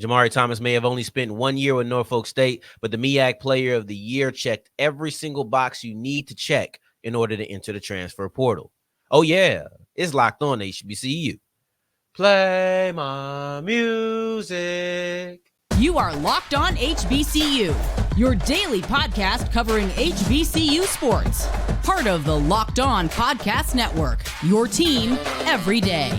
Jamarii Thomas may have only spent 1 year with Norfolk State, but the MEAC Player of the Year checked every single box you need to check in order to enter the transfer portal. Oh, yeah, it's Locked On HBCU. Play my music. You are Locked On HBCU, your daily podcast covering HBCU sports. Part of the Locked On Podcast Network, your team every day.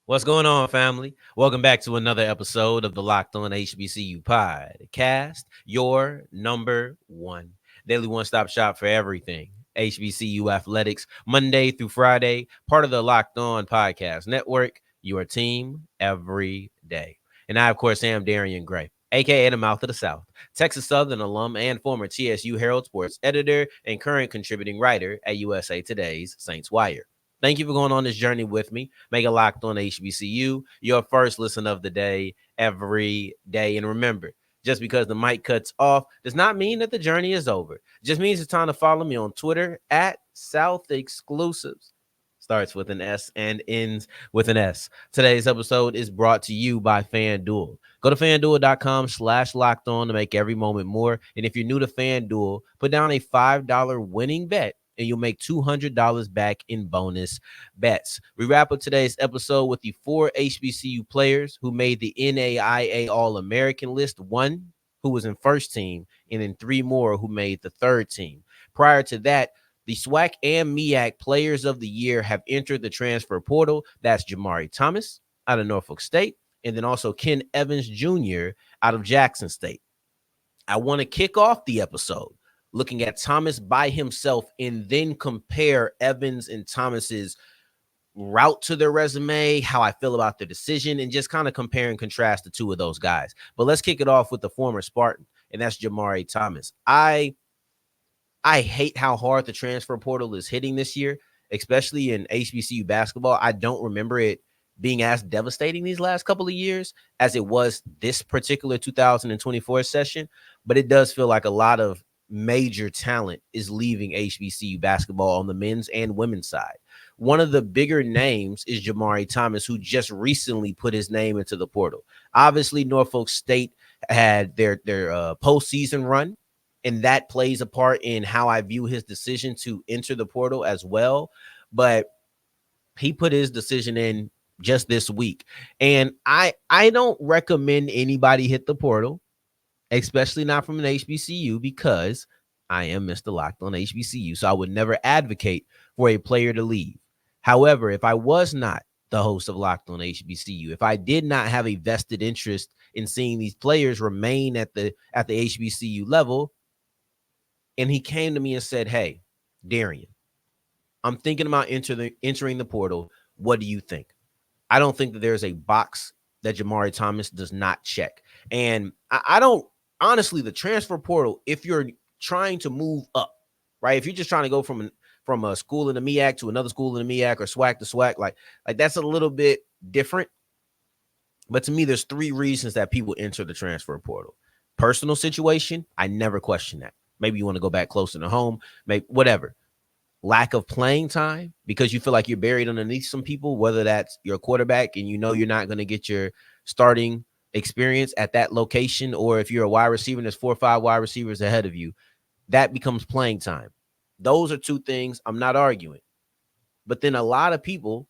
What's going on, family? Welcome back to another episode of the Locked On HBCU podcast, your number one daily one-stop shop for everything HBCU athletics, Monday through Friday, part of the Locked On Podcast Network, your team every day. And I, of course, am Darian Gray, a.k.a. the Mouth of the South, Texas Southern alum and former TSU Herald Sports editor and current contributing writer at USA Today's Saints Wire. Thank you for going on this journey with me. Make it Locked On HBCU your first listen of the day every day. And remember, just because the mic cuts off does not mean that the journey is over. It just means it's time to follow me on Twitter at South Exclusives. Starts with an S and ends with an S. Today's episode is brought to you by FanDuel. Go to FanDuel.com/LockedOn to make every moment more. And if you're new to FanDuel, put down a $5 winning bet and you'll make $200 back in bonus bets. We wrap up today's episode with the 4 HBCU players who made the NAIA All-American list, 1 who was in first team, and then 3 more who made the third team. Prior to that, the SWAC and MEAC players of the year have entered the transfer portal. That's Jamarii Thomas out of Norfolk State, and then also Ken Evans Jr. out of Jackson State. I want to kick off the episode looking at Thomas by himself and then compare Evans and Thomas's route to their resume, how I feel about the decision, and just kind of compare and contrast the two of those guys. But let's kick it off with the former Spartan, and that's Jamarii Thomas. I hate how hard the transfer portal is hitting this year, especially in HBCU basketball. I don't remember it being as devastating these last couple of years as it was this particular 2024 session, but it does feel like a lot of major talent is leaving HBCU basketball on the men's and women's side. One of the bigger names is Jamarii Thomas, who just recently put his name into the portal. Obviously, Norfolk State had their postseason run, and that plays a part in how I view his decision to enter the portal as well. But he put his decision in just this week. And I don't recommend anybody hit the portal, especially not from an HBCU, because I am Mr. Locked On HBCU. So I would never advocate for a player to leave. However, if I was not the host of Locked On HBCU, if I did not have a vested interest in seeing these players remain at the HBCU level, and he came to me and said, "Hey, Darian, I'm thinking about entering the portal. What do you think?" I don't think that there's a box that Jamarii Thomas does not check. And I don't, honestly, the transfer portal, if you're trying to move up, right? If you're just trying to go from a school in the MEAC to another school in the MEAC or SWAC to SWAC, like that's a little bit different. But to me, there's 3 reasons that people enter the transfer portal. Personal situation, I never question that. Maybe you want to go back closer to home, maybe whatever. Lack of playing time because you feel like you're buried underneath some people, whether that's your quarterback and you know you're not going to get your starting experience at that location, or if you're a wide receiver and there's 4 or 5 wide receivers ahead of you, that becomes playing time. Those are 2 things I'm not arguing. But then a lot of people,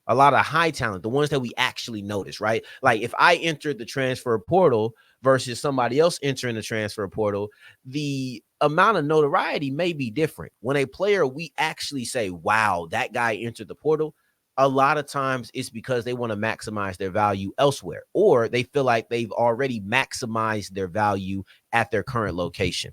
a lot of high talent, the ones that we actually notice, right? Like if I entered the transfer portal versus somebody else entering the transfer portal, the amount of notoriety may be different. When a player, we actually say, wow, that guy entered the portal, a lot of times it's because they want to maximize their value elsewhere, or they feel like they've already maximized their value at their current location.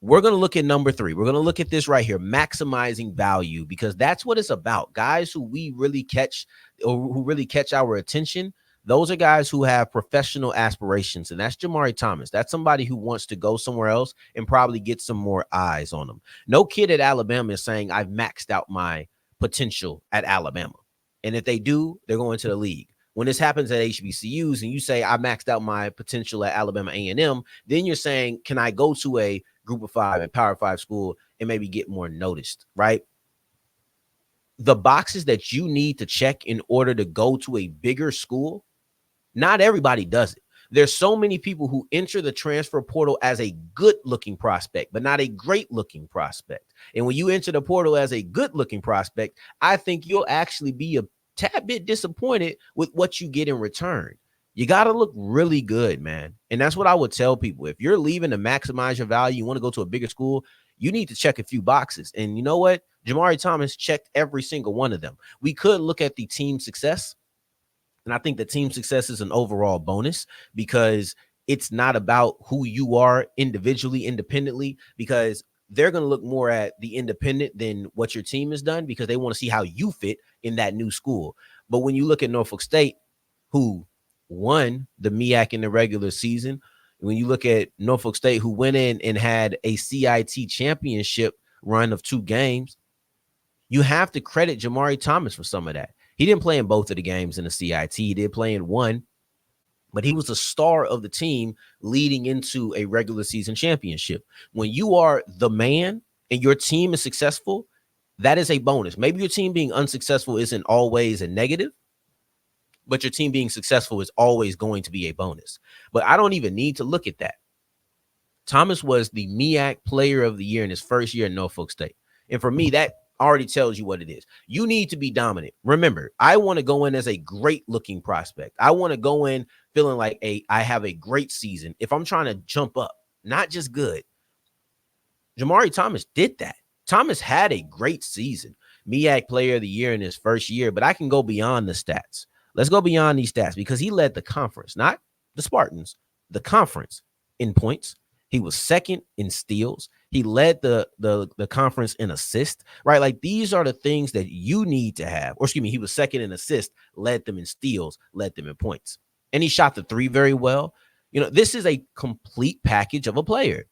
We're going to look at number 3. We're going to look at this right here, maximizing value, because that's what it's about. Guys who we really catch, or who really catch our attention, those are guys who have professional aspirations, and that's Jamarii Thomas. That's somebody who wants to go somewhere else and probably get some more eyes on them. No kid at Alabama is saying, I've maxed out my potential at Alabama. And if they do, they're going to the league. When this happens at HBCUs and you say, I maxed out my potential at Alabama A&M, then you're saying, can I go to a group of 5 and Power 5 school and maybe get more noticed, right? The boxes that you need to check in order to go to a bigger school, not everybody does it. There's so many people who enter the transfer portal as a good-looking prospect, but not a great-looking prospect. And when you enter the portal as a good-looking prospect, I think you'll actually be a tad bit disappointed with what you get in return. You got to look really good, man. And that's what I would tell people. If you're leaving to maximize your value, you want to go to a bigger school, you need to check a few boxes. And you know what? Jamarii Thomas checked every single one of them. We could look at the team success. And I think the team success is an overall bonus because it's not about who you are individually, independently, because they're going to look more at the independent than what your team has done because they want to see how you fit in that new school. But when you look at Norfolk State, who won the MEAC in the regular season, when you look at Norfolk State, who went in and had a CIT championship run of 2 games, you have to credit Jamarii Thomas for some of that. He didn't play in both of the games in the CIT. He did play in one, but he was the star of the team leading into a regular season championship. When you are the man and your team is successful, that is a bonus. Maybe your team being unsuccessful isn't always a negative, but your team being successful is always going to be a bonus. But I don't even need to look at that. Thomas was the MEAC Player of the Year in his first year at Norfolk State. And for me, that already tells you what it is. You need to be dominant. Remember, I want to go in as a great looking prospect. I want to go in feeling like I have a great season. If I'm trying to jump up, not just good. Jamarii Thomas did that. Thomas had a great season. MEAC Player of the Year in his first year, but I can go beyond the stats. Let's go beyond these stats because he led the conference, not the Spartans, the conference in points. He was second in steals. He led the conference in assists, right? Like these are the things that you need to have. Or excuse me, he was second in assists, led them in steals, led them in points. And he shot the 3 very well. You know, this is a complete package of a player.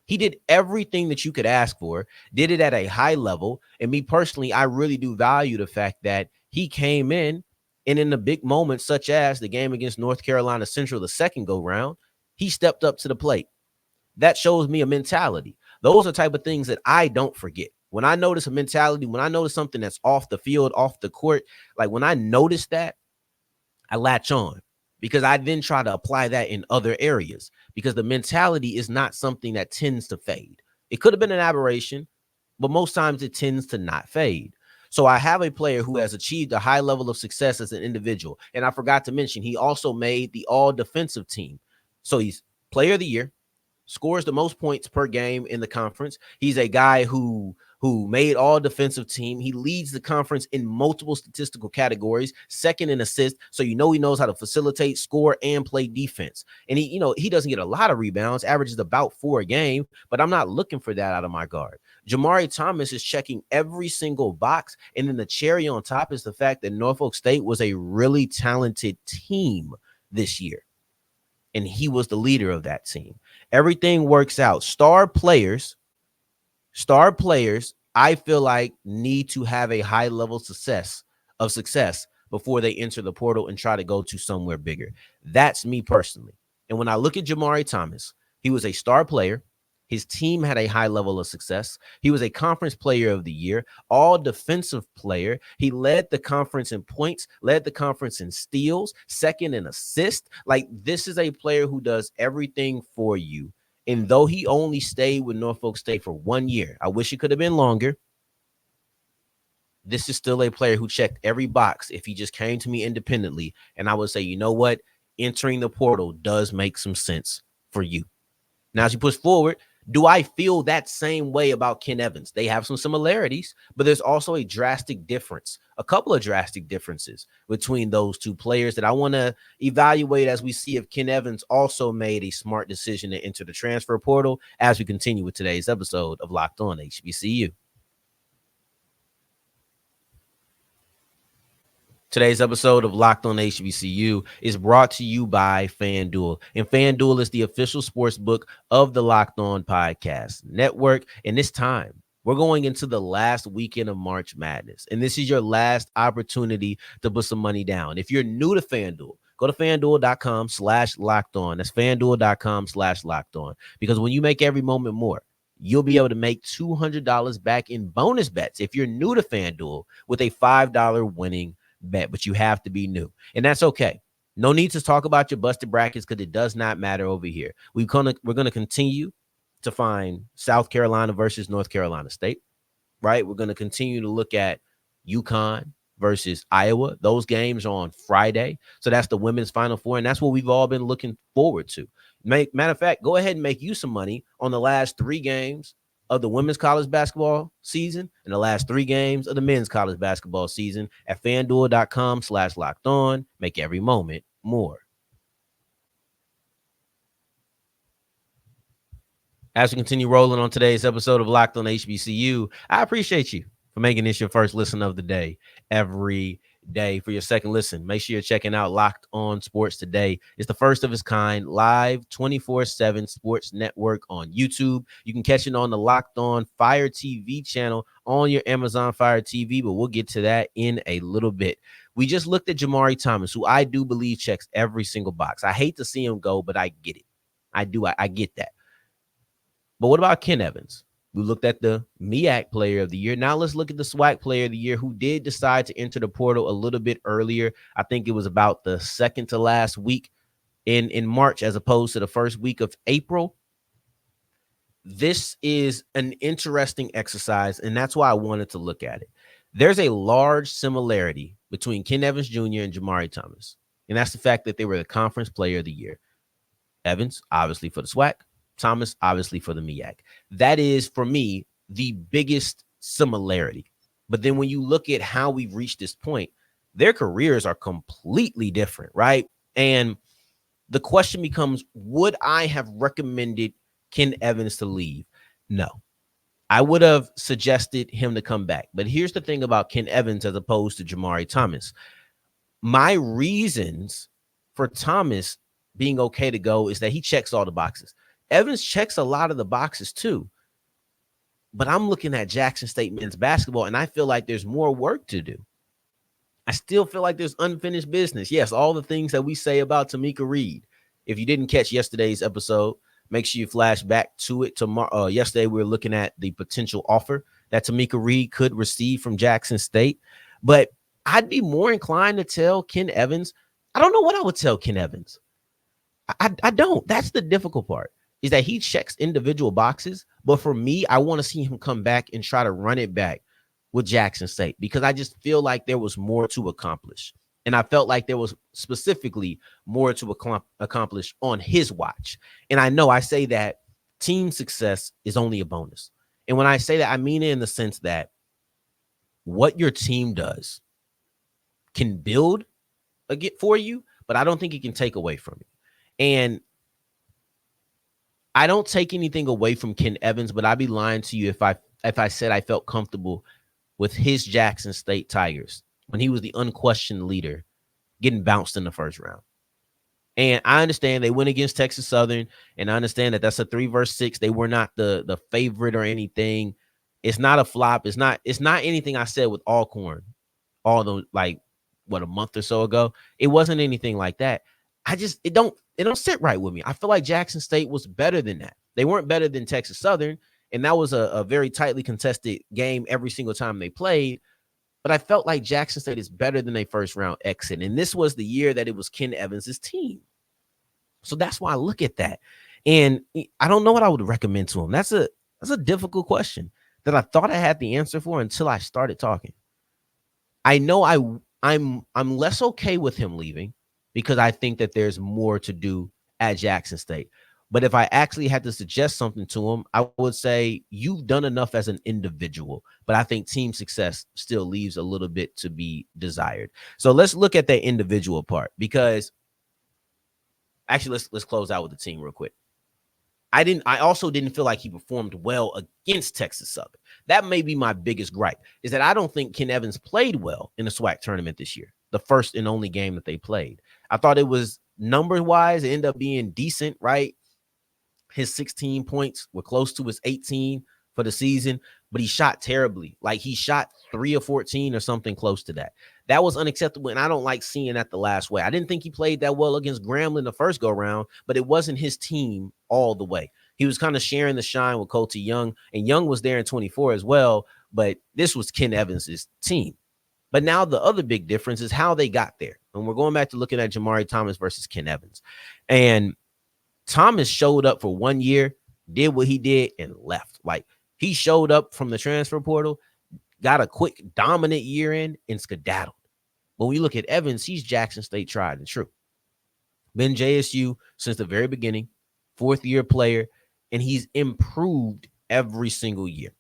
He did everything that you could ask for, did it at a high level. And me personally, I really do value the fact that he came in and in the big moments, such as the game against North Carolina Central, the second go round, he stepped up to the plate. That shows me a mentality. Those are type of things that I don't forget. When I notice a mentality, when I notice something that's off the field, off the court, like when I notice that, I latch on because I then try to apply that in other areas because the mentality is not something that tends to fade. It could have been an aberration, but most times it tends to not fade. So I have a player who has achieved a high level of success as an individual. And I forgot to mention, he also made the all defensive team. So he's Player of the Year, scores the most points per game in the conference. He's a guy who made all defensive team. He leads the conference in multiple statistical categories, second in assists. So he knows how to facilitate, score, and play defense. And he doesn't get a lot of rebounds, averages about 4 a game, but I'm not looking for that out of my guard. Jamarii Thomas is checking every single box. And then the cherry on top is the fact that Norfolk State was a really talented team this year. And he was the leader of that team. Everything works out. Star players, I feel like need to have a high level of success before they enter the portal and try to go to somewhere bigger. That's me personally. And when I look at Jamarii Thomas, he was a star player. His team had a high level of success. He was a conference player of the year, all defensive player. He led the conference in points, led the conference in steals, second in assists. Like this is a player who does everything for you. And though he only stayed with Norfolk State for 1 year, I wish it could have been longer. This is still a player who checked every box if he just came to me independently. And I would say, you know what? Entering the portal does make some sense for you. Now, as you push forward, do I feel that same way about Ken Evans? They have some similarities, but there's also a drastic difference, a couple of drastic differences between those two players that I want to evaluate as we see if Ken Evans also made a smart decision to enter the transfer portal as we continue with today's episode of Locked On HBCU. Today's episode of Locked On HBCU is brought to you by FanDuel. And FanDuel is the official sports book of the Locked On Podcast Network. And this time, We're going into the last weekend of March Madness, and this is your last opportunity to put some money down. If you're new to FanDuel, go to FanDuel.com/locked-on. That's FanDuel.com/locked-on. Because when you make every moment more, you'll be able to make $200 back in bonus bets if you're new to FanDuel with a $5 winning bet, but you have to be new. And that's okay. No need to talk about your busted brackets because it does not matter over here. We're going to continue to find South Carolina versus North Carolina State, right? We're going to continue to look at UConn versus Iowa. Those games are on Friday. So that's the women's Final Four, and that's what we've all been looking forward to. Matter of fact, go ahead and make you some money on the last 3 games of the women's college basketball season and the last 3 games of the men's college basketball season at FanDuel.com/locked-on. Make every moment more. As we continue rolling on today's episode of Locked on HBCU, I appreciate you for making this your first listen of the day every day. For your second listen, make sure you're checking out Locked On Sports Today. It's the first of its kind live 24/7 sports network on YouTube. You can catch it on the Locked On Fire TV channel on your Amazon Fire TV, but we'll get to that in a little bit. We just looked at Jamarii Thomas, who I do believe checks every single box. I hate to see him go, but I get it. I get that. But what about Ken Evans? We looked at the MEAC player of the year. Now let's look at the SWAC player of the year, who did decide to enter the portal a little bit earlier. I think it was about the second to last week in March, as opposed to the first week of April. This is an interesting exercise, and that's why I wanted to look at it. There's a large similarity between Ken Evans Jr. and Jamarii Thomas, and that's the fact that they were the conference player of the year. Evans, obviously for the SWAC. Thomas, obviously for the MEAC. That is, for me, the biggest similarity. But then when you look at how we've reached this point, their careers are completely different, right? And the question becomes, would I have recommended Ken Evans to leave? No. I would have suggested him to come back. But here's the thing about Ken Evans as opposed to Jamarii Thomas. My reasons for Thomas being okay to go is that he checks all the boxes. Evans checks a lot of the boxes too, but I'm looking at Jackson State men's basketball, and I feel like there's more work to do. I still feel like there's unfinished business. Yes, all the things that we say about Tamika Reed. If you didn't catch yesterday's episode, make sure you flash back to it. Tomorrow, yesterday we were looking at the potential offer that Tamika Reed could receive from Jackson State, but I'd be more inclined to tell Ken Evans. I don't know what I would tell Ken Evans. I don't. That's the difficult part. Is that he checks individual boxes. But for me, I want to see him come back and try to run it back with Jackson State, because I just feel like there was more to accomplish. And I felt like there was specifically more to accomplish on his watch. And I know I say that team success is only a bonus. And when I say that, I mean it in the sense that what your team does can build for you, but I don't think it can take away from you. And I don't take anything away from Ken Evans, but I'd be lying to you if I said I felt comfortable with his Jackson State Tigers when he was the unquestioned leader getting bounced in the first round. And I understand they went against Texas Southern, and I understand that that's a 3-6. They were not the favorite or anything. It's not a flop. It's not anything I said with Alcorn, a month or so ago. It wasn't anything like that. It don't sit right with me. I feel like Jackson State was better than that. They weren't better than Texas Southern, and that was a very tightly contested game every single time they played. But I felt like Jackson State is better than a first-round exit, and this was the year that it was Ken Evans' team. So that's why I look at that, and I don't know what I would recommend to him. That's a difficult question that I thought I had the answer for until I started talking. I know I'm less okay with him leaving, because I think that there's more to do at Jackson State. But if I actually had to suggest something to him, I would say you've done enough as an individual, but I think team success still leaves a little bit to be desired. So let's look at that individual part, because actually let's close out with the team real quick. I also didn't feel like he performed well against Texas Southern. That may be my biggest gripe, is that I don't think Ken Evans played well in the SWAC tournament this year, the first and only game that they played. I thought it was number-wise, it ended up being decent, right? His 16 points were close to his 18 for the season, but he shot terribly. Like he shot 3 of 14 or something close to that. That was unacceptable, and I don't like seeing that the last way. I didn't think he played that well against Grambling the first go-round, but it wasn't his team all the way. He was kind of sharing the shine with Colty Young, and Young was there in 24 as well, but this was Ken Evans' team. But now the other big difference is how they got there. And we're going back to looking at Jamarii Thomas versus Ken Evans. And Thomas showed up for 1 year, did what he did, and left. Like, he showed up from the transfer portal, got a quick, dominant year in, and skedaddled. But when you look at Evans, he's Jackson State tried and true. Been JSU since the very beginning, 4th-year player, and he's improved every single year.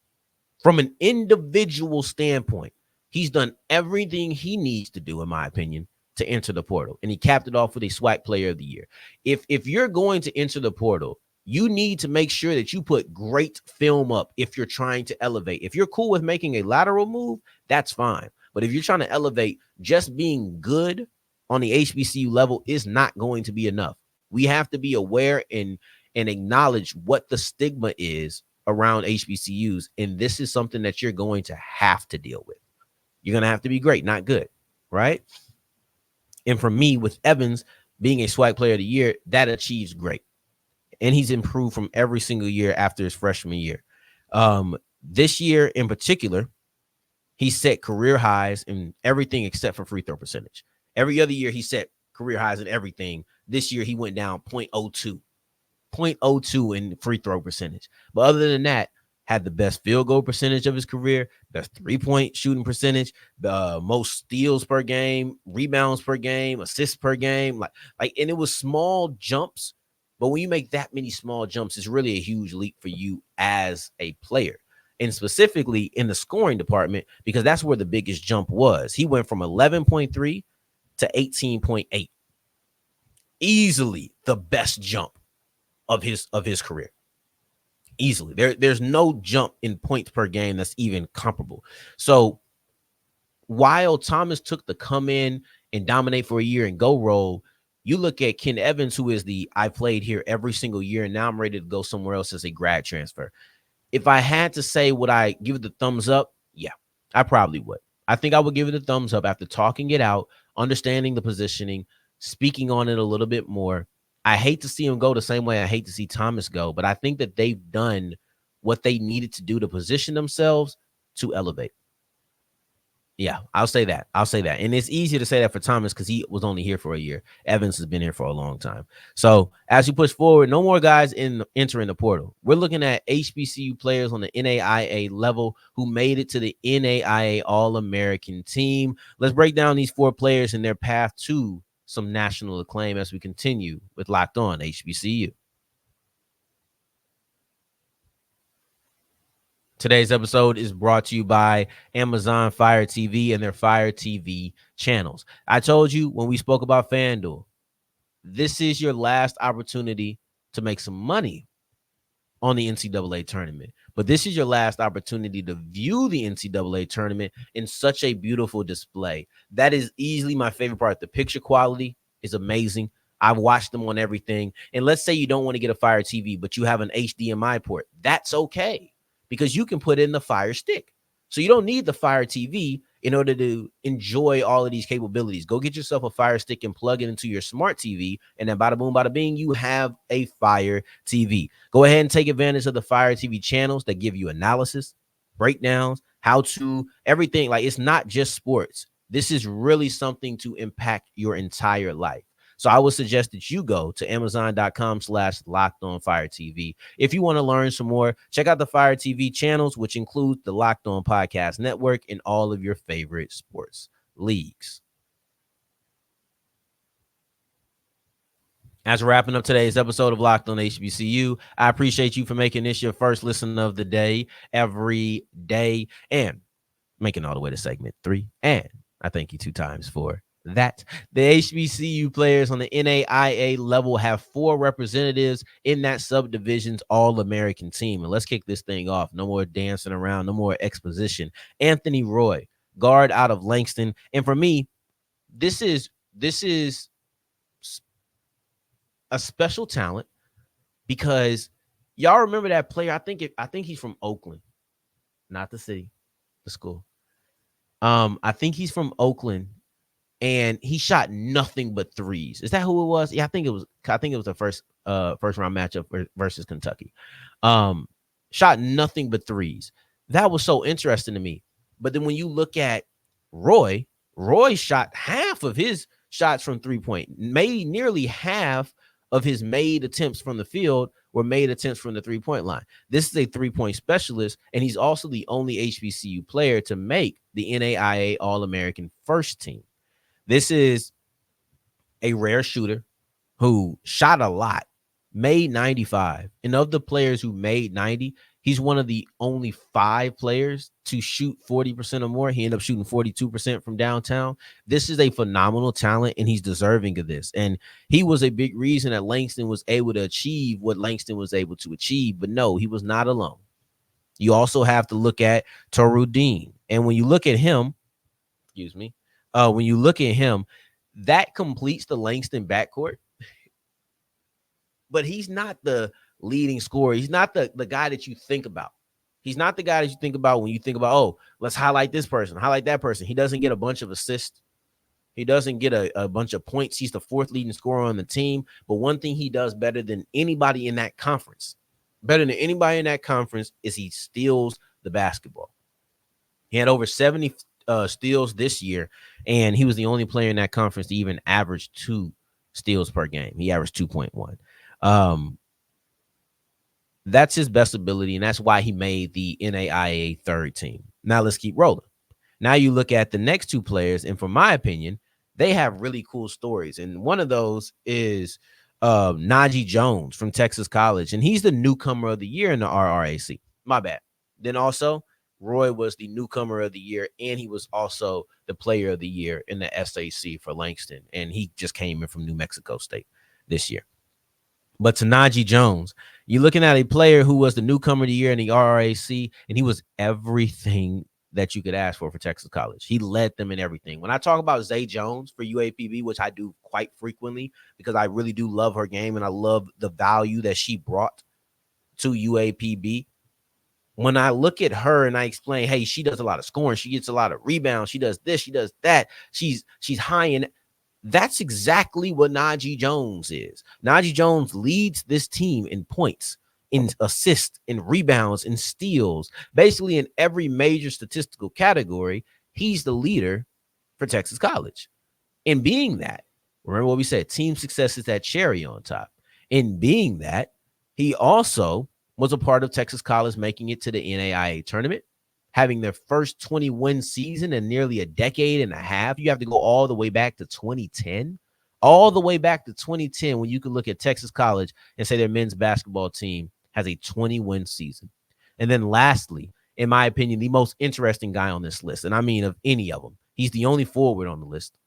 From an individual standpoint, he's done everything he needs to do, in my opinion, to enter the portal. And he capped it off with a SWAC Player of the Year. If you're going to enter the portal, you need to make sure that you put great film up if you're trying to elevate. If you're cool with making a lateral move, that's fine. But if you're trying to elevate, just being good on the HBCU level is not going to be enough. We have to be aware and acknowledge what the stigma is around HBCUs. And this is something that you're going to have to deal with. You're going to have to be great, not good, right? And for me, with Evans being a SWAC Player of the Year, that achieves great. And he's improved from every single year after his freshman year. This year in particular, he set career highs in everything except for free throw percentage. Every other year, he set career highs in everything. This year, he went down 0.02 in free throw percentage. But other than that, had the best field goal percentage of his career, best 3-point shooting percentage, the most steals per game, rebounds per game, assists per game. And it was small jumps. But when you make that many small jumps, it's really a huge leap for you as a player. And specifically in the scoring department, because that's where the biggest jump was. He went from 11.3 to 18.8. Easily the best jump of his career. Easily. There's no jump in points per game that's even comparable. So while Thomas took the come in and dominate for a year and go role, you look at Ken Evans, who is I played here every single year, and now I'm ready to go somewhere else as a grad transfer. If I had to say, would I give it the thumbs up? Yeah, I probably would. I think I would give it a thumbs up after talking it out, understanding the positioning, speaking on it a little bit more. I hate to see him go the same way I hate to see Thomas go, but I think that they've done what they needed to do to position themselves to elevate. Yeah, I'll say that. And it's easier to say that for Thomas because he was only here for a year. Evans has been here for a long time. So as you push forward, no more guys entering the portal. We're looking at HBCU players on the NAIA level who made it to the NAIA All-American team. Let's break down these 4 players and their path to some national acclaim as we continue with Locked On HBCU. Today's episode is brought to you by Amazon Fire TV and their Fire TV channels. I told you when we spoke about FanDuel, this is your last opportunity to make some money on the NCAA tournament. But this is your last opportunity to view the NCAA tournament in such a beautiful display. That is easily my favorite part. The picture quality is amazing. I've watched them on everything. And let's say you don't want to get a Fire TV, but you have an HDMI port. That's okay, because you can put in the Fire Stick. So you don't need the Fire TV in order to enjoy all of these capabilities. Go get yourself a Fire Stick and plug it into your smart TV, and then bada boom, bada bing, you have a Fire TV. Go ahead and take advantage of the Fire TV channels that give you analysis, breakdowns, how to, everything. Like, it's not just sports. This is really something to impact your entire life. So I would suggest that you go to Amazon.com/LockedOnFireTV. If you want to learn some more, check out the Fire TV channels, which include the Locked On Podcast Network and all of your favorite sports leagues. As we're wrapping up today's episode of Locked On HBCU, I appreciate you for making this your first listen of the day every day and making all the way to segment 3. And I thank you 2 times for that. The HBCU players on the NAIA level have 4 representatives in that subdivision's All-American team. And let's kick this thing off. No more dancing around, no more exposition. Anthony Roy, guard out of Langston. And for me, this is a special talent because y'all remember that player. I think he's from Oakland. not the city, the school. I think he's from Oakland, and he shot nothing but threes. Is that who it was? Yeah, I think it was. I think it was the first round matchup versus Kentucky. Shot nothing but threes. That was so interesting to me. But then when you look at Roy shot half of his shots from 3-point, made nearly half of his made attempts from the field were made attempts from the 3-point line. This is a 3-point specialist, and he's also the only HBCU player to make the NAIA All-American first team. This is a rare shooter who shot a lot, made 95. And of the players who made 90, he's one of the only 5 players to shoot 40% or more. He ended up shooting 42% from downtown. This is a phenomenal talent, and he's deserving of this. And he was a big reason that Langston was able to achieve what Langston was able to achieve. But no, he was not alone. You also have to look at Toru. And when you look at him, that completes the Langston backcourt. But he's not the leading scorer. He's not the guy that you think about. He's not the guy that you think about when you think about, oh, let's highlight this person, highlight that person. He doesn't get a bunch of assists. He doesn't get a bunch of points. He's the 4th leading scorer on the team. But one thing he does better than anybody in that conference, is he steals the basketball. He had over 70 steals this year, and he was the only player in that conference to even average 2 steals per game. He averaged 2.1. That's his best ability, and that's why he made the NAIA 3rd team. Now let's keep rolling. Now you look at the next 2 players, and from my opinion, they have really cool stories. And one of those is Najee Jones from Texas College, and he's the newcomer of the year in the RRAC. My bad. Then also, Roy was the newcomer of the year, and he was also the player of the year in the SAC for Langston, and he just came in from New Mexico State this year. But to Najee Jones, you're looking at a player who was the newcomer of the year in the RRAC, and he was everything that you could ask for Texas College. He led them in everything. When I talk about Zay Jones for UAPB, which I do quite frequently because I really do love her game and I love the value that she brought to UAPB, when I look at her and I explain, hey, she does a lot of scoring, she gets a lot of rebounds, she does this, she does that, she's high in. That's exactly what Najee Jones is. Najee Jones leads this team in points, in assists, in rebounds, in steals, basically in every major statistical category. He's the leader for Texas College. In being that, remember what we said, team success is that cherry on top. In being that, he also was a part of Texas College making it to the NAIA tournament, having their first 20-win season in nearly a decade and a half. You have to go all the way back to 2010. All the way back to 2010 when you can look at Texas College and say their men's basketball team has a 20-win season. And then lastly, in my opinion, the most interesting guy on this list, and I mean of any of them, he's the only forward on the list.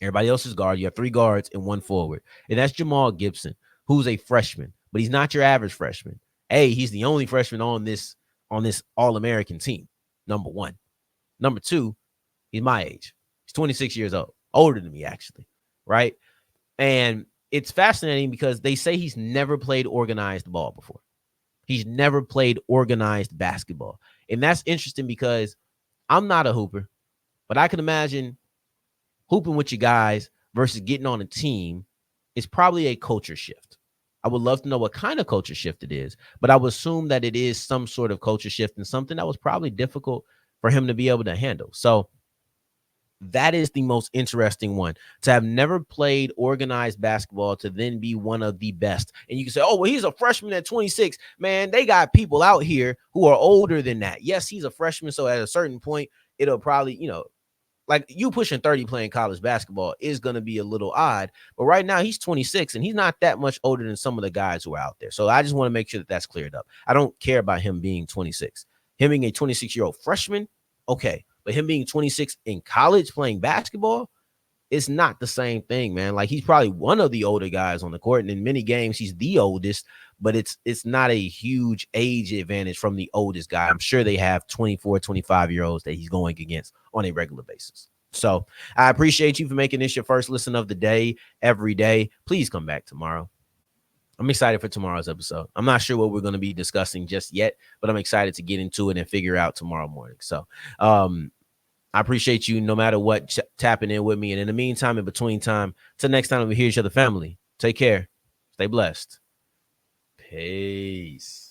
Everybody else is guard. You have 3 guards and 1 forward. And that's Jamal Gibson, who's a freshman, but he's not your average freshman. He's the only freshman on this All-American team, number 1. Number 2, he's my age. He's 26 years old, older than me, actually, right? And it's fascinating because they say he's never played organized ball before. He's never played organized basketball. And that's interesting because I'm not a hooper, but I can imagine hooping with your guys versus getting on a team is probably a culture shift. I would love to know what kind of culture shift it is, but I would assume that it is some sort of culture shift and something that was probably difficult for him to be able to handle. So that is the most interesting one, to have never played organized basketball to then be one of the best. And you can say, oh, well, he's a freshman at 26. Man, they got people out here who are older than that. Yes, he's a freshman. So at a certain point, it'll probably, like you pushing 30 playing college basketball is going to be a little odd. But right now he's 26 and he's not that much older than some of the guys who are out there. So I just want to make sure that that's cleared up. I don't care about him being 26. Him being a 26-year-old freshman, okay. But him being 26 in college playing basketball, it's not the same thing, man. Like, he's probably one of the older guys on the court. And in many games, he's the oldest, but it's not a huge age advantage from the oldest guy. I'm sure they have 24, 25-year-olds that he's going against on a regular basis. So I appreciate you for making this your first listen of the day every day. Please come back tomorrow. I'm excited for tomorrow's episode. I'm not sure what we're going to be discussing just yet, but I'm excited to get into it and figure out tomorrow morning. So I appreciate you no matter what tapping in with me. And in the meantime, in between time, till next time we hear each other, family, take care. Stay blessed. Peace.